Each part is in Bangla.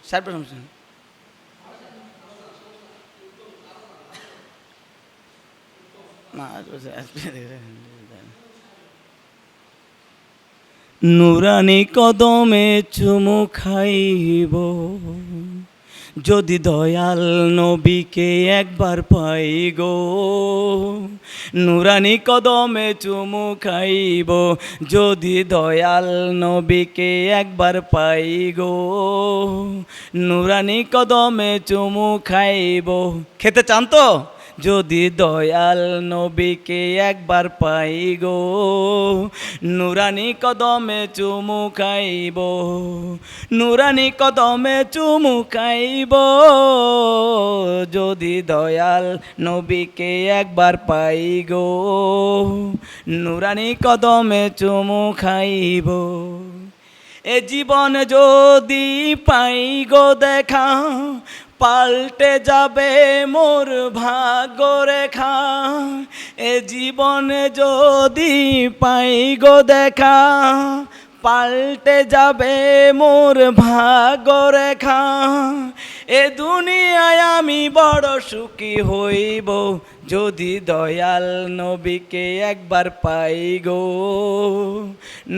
60 সমস্যা না। নুরানি কদমে চুমু খাইব যদি দয়াল নবীকে একবার পাই গো। নুরানি কদমে চুমু খাইব যদি দয়াল নবীকে একবার পাই গো। নুরানি কদমে চুমু খাইব। খেতে চান তো? যদি দয়াল নবীকে একবার পাই গো। নুরানি কদমে চুমু খাইব, নুরানি কদমে চুমু খাইব যদি দয়াল নবীকে একবার পাই গো। নুরানি কদমে চুমু খাইব। এ জীবন যদি পাই গো দেখা, পাল্টে যাবে মোর ভাগ্য রেখা। এ জীবনে যদি পাই গো দেখা, পাল্টে যাবে মোর ভাগ্য রেখা। এ দুনিয়ায় আমি বড় সুখী হইব যদি দয়াল নবীকে একবার পাই গো।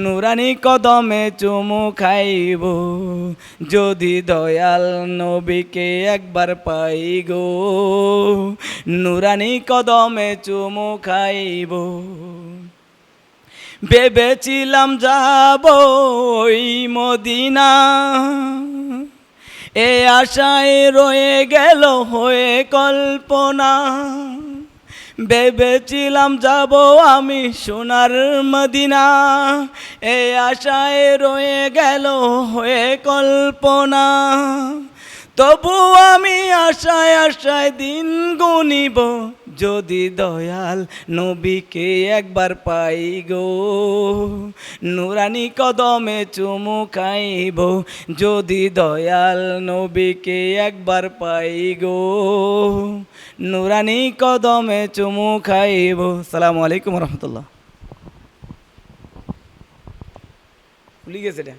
নুরানি কদমে চুমু খাইব যদি দয়াল নবীকে একবার পাই গো। নুরানি কদমে চুমু খাইব। ভেবেছিলাম যাব ওই মদিনা, এ আশায় রয়ে গেল হয়ে কল্পনা। ভেবেছিলাম যাব আমি সোনার মদিনা, এ আশায় রয়ে গেল হয়ে কল্পনা। তবু আমি আশায় আশায় দিন গুনিব যদি দয়াল নবীকে একবার পাই গো। নুরানি কদমে চুমু খাইব যদি দয়াল নবীকে একবার পাই গো। নুরানি কদমে চুমু খাইব। আসসালামু আলাইকুম রহমতুল্লাহ। ভুলে গেছে এটা,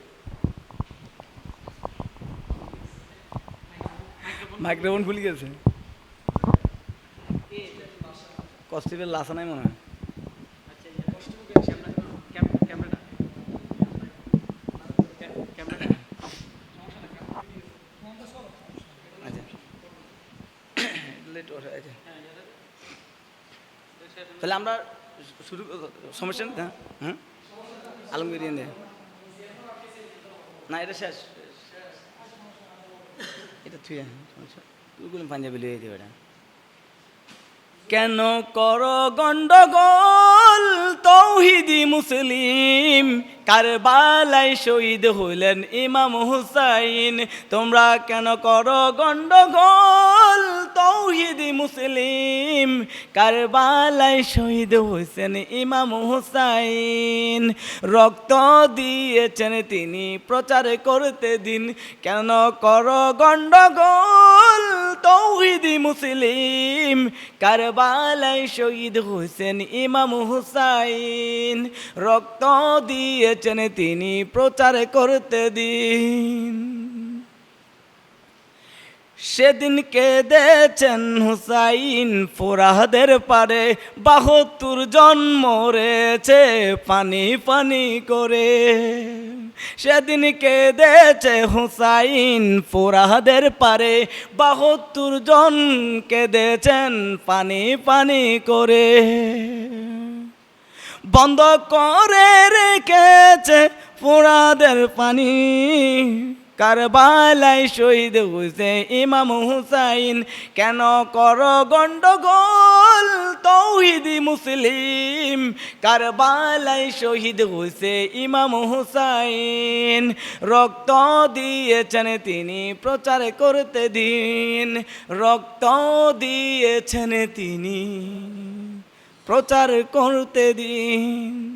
মাইক্রোফোন ভুলে গেছে। কষ্টিপের লাসা নাই মনে হয়। তাহলে আমরা শুরু সমস্যা নেই। হ্যাঁ আলমগীর না, এটা শেষ, এটা তুই পাঞ্জাবি লিয়ে দিও এটা। কেন কর গন্ডগোল তৌহিদি মুসলিম, কারবালায় শহীদ হইলেন ইমাম হুসাইন। তোমরা কেন কর গন্ডগোল তৌহিদি মুসলিম, কারবালায় শহীদ হয়েছেন ইমাম হুসাইন। রক্ত দিয়েছেন তিনি প্রচার করতে দিন। কেন কর গন্ডগোল তৌহিদি মুসলিম, কারবালায় শহীদ হয়েছেন ইমাম হুসাইন। রক্ত দিয়েছেন তিনি প্রচার করতে দিন। সেদিন কেঁদেছেন হুসাইন ফোরাদের পারে, ৭২ জন মরেছে পানি পানি করে। সেদিন কেঁদেছে হুসাইন ফোরাদের পারে, ৭২ জন কেঁদেছেন পানি পানি করে। বন্ধ করে রেখেছে ফোরাদের পানি, কারবালায় শহীদ হয়েছে ইমাম হুসাইন। কেন কর গন্ডগোল তৌহিদি মুসলিম, কারবালায় শহীদ হয়েছে ইমাম হুসাইন। রক্ত দিয়েছেন তিনি প্রচার করতে দিন। রক্ত দিয়েছেন তিনি প্রচার করতে দিন।